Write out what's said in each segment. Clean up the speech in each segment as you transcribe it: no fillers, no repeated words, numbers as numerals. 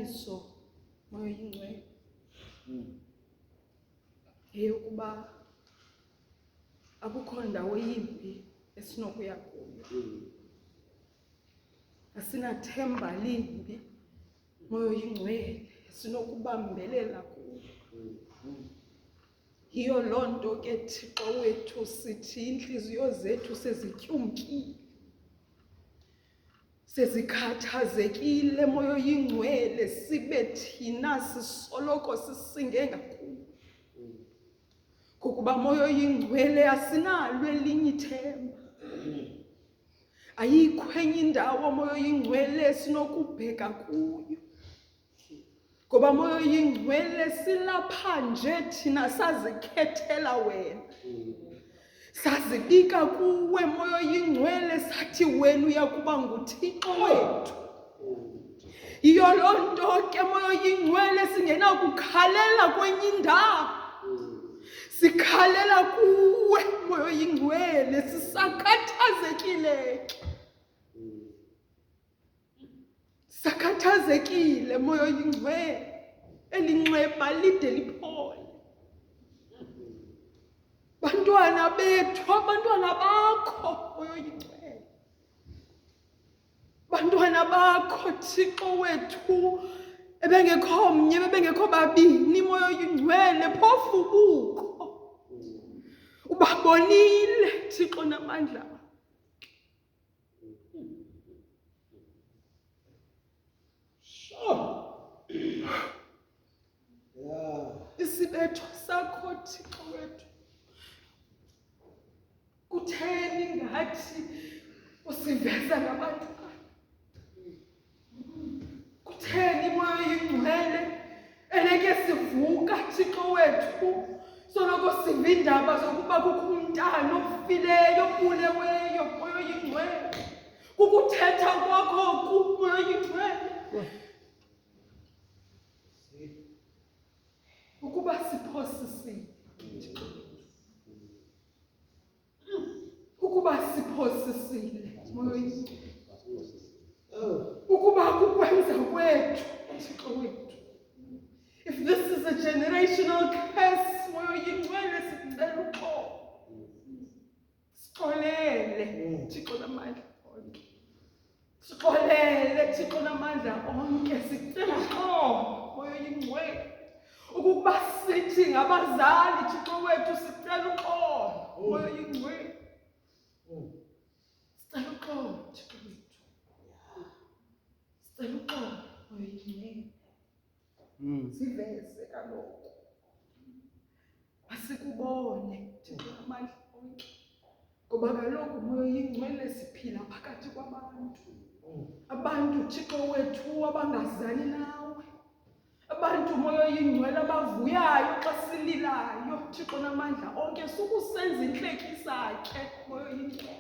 Imiyaleliso moya oyingcwele yeyokuba akukho ndawo yimbi esinokuya kuyo. Asinathemba limbi moya oyingcwele esinokubambelela kuyo. Yiyo loo nto ke Thixo wethu sithi inhliziyo zethu sezityumkile, sezikhathazekile moya oyingcwele, sibe thina sisoloko sisinge ngakuyo. Ngokuba moya oyingcwele asinalo elinye ithemba. Ayikho enye indawo moya oyingcwele esinokubheka kuyo. Ngoba moya oyingcwele silapha nje thina sazikhethela wena. Sazibika kuwe moya oyingcwele sathi wena uyakuba nguThixo wethu. Yiyo loo nto ke moya oyingcwele singenakukhalela kwenye indawo. Sikhalela kuwe moya oyingcwele sisakhathazekile. Sakhathazekile moya oyingcwele, elinxeba lide liphole. Bantwana bethu, abantwana bakho moya oyingcwele, bantwana bakho Thixo wethu, ebengekho mnye bebengekho babini moya oyingcwele, phofu bukho. Ubabonile Thixo namandla. Isibetho sakho Thixo wethu, kutheni ngathi usiveza ngabantwana? Kutheni moya oyingcwele eleke sivuka Thixo wethu soloko siva iindaba zokuba kukho umntana ofileyo obuleweyo moya oyingcwele? Kukuthetha kwakho ku moya oyingcwele ukuba siphosisile, ukuba siphosisile moya oyingcwele, ukuba kukwenza kwethu Thixo wethu. If this is a generational curse moya oyingcwele, sicela uxolo. Sixolele Thixo namandla onke. Sixolele Thixo namandla onke, sicela uxolo moya oyingcwele. Ukuba sithi ngabazali Thixo wethu, sicela uxolo moya oyingcwele. Sicela uxolo Thixo wethu. Sicela uxolo moya oyingcwele. Siveze kaloku, asikubone Thixo namandla onke. Ngoba kaloku moya oyingcwele siphila phakathi kwabantu. Abantu Thixo wethu abangazani nawe. Abantu moya oyingcwele abavuyayo xa sililayo Thixo namandla onke, sukusenza intlekisa ke moya oyingcwele.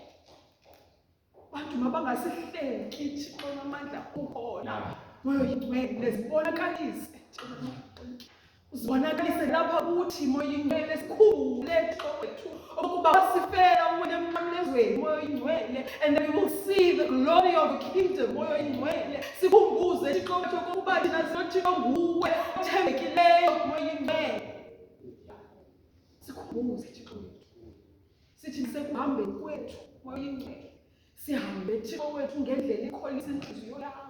Abantu mabangasihleki Thixo namandla ukhona moya oyingcwele, zibonakalise Thixo namandla onke. Uzibonakalise lapha kuthi moya oyingcwele, sikhumbule Thixo wethu ukuba wasifela wena emnqamlezweni moya oyingcwele, and we will see the glory of the kingdom moya oyingcwele. Sikhumbuze Thixo wethu ukuba thina sinoThixo nguwe othembekileyo moya oyingcwele. Sikhumbuze Thixo wethu, sithi sekuhambeni kwethu moya oyingcwele, sihambe Thixo wethu ngendlela ikholisa inhliziyo yakho.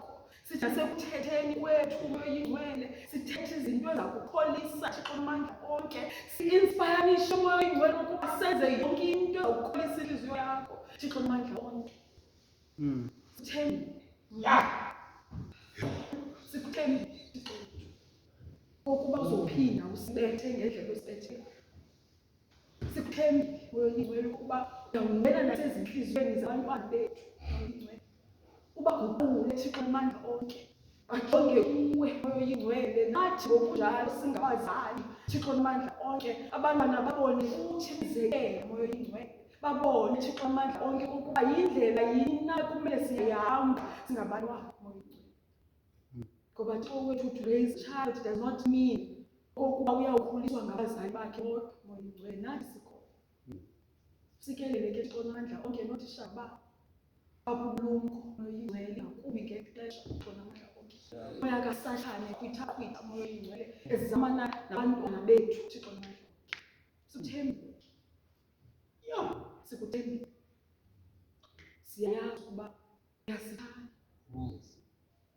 Sithi nasekuthetheni kwethu moya oyingcwele, sithethe izinto ezakukholisa Thixo namandla onke. Si-inspirenishe moya oyingcwele ukuba senze yonke into ezakukholisa inhliziyo yakho Thixo namandla onke. Sithembe, sikuthembe Thixo wethu ukuba uzophinda usibethe ngendlela osibethe. Sikuthembe moya oyingcwele ukuba uyawungena nasezinhliziyweni zabantwana bethu moya oyingcwele. Ubaguqule Thixo namandla onke, bajonge kuwe moya oyingcwele. Nathi ngokunjalo singabazali Thixo namandla onke, abantwana babone kuthi bizekele moya oyingcwele. Babone Thixo namandla onke ukuba yindlela yina kumele siyahamba singabantwana moya oyingcwele. Ngoba Thixo wethu, to raise a child does not mean ukuba uyawukhuliswa ngabazali bakhe bodwa moya oyingcwele. Nathi sikhona. Sikelele ke Thixo namandla onke nootitshala babo babulumko moya oyingcwele, ngakumbi ngexesha Thixo namandla onke. Moya kaSathane kwithakwitha moya ingcwele ezamana nabantwana bethu Thixo nayo. Sithembe. Sikuthembe. Siyayazi ukuba uyasithanda.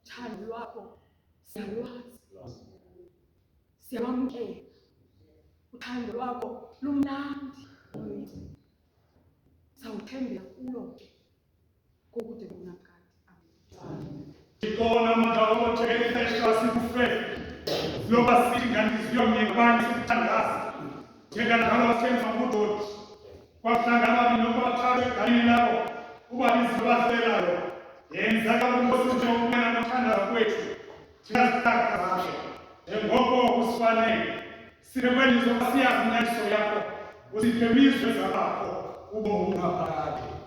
Uthando lwakho siyalwazi. Siyamamkela. Uthando lwakho lumnandi. Sawuthembela kulo ke kokude kunakade. Amen. Ikona madawo tekelesha sikufe. Loba singanizyo ngibani sikuthandaza. Njengalo wasenza ubudodi. Kwahlangana binokubathatha egalini lawo. Kuba izibaselayo. Yenza kabumosi njengokubona nokuthandaza kwethu. Thina kahle. Ngoko kusifanele. Sirekwenizo siyazi nyaliso yakho. Uziphe izwe zakho. Ubomi ngaphakathi.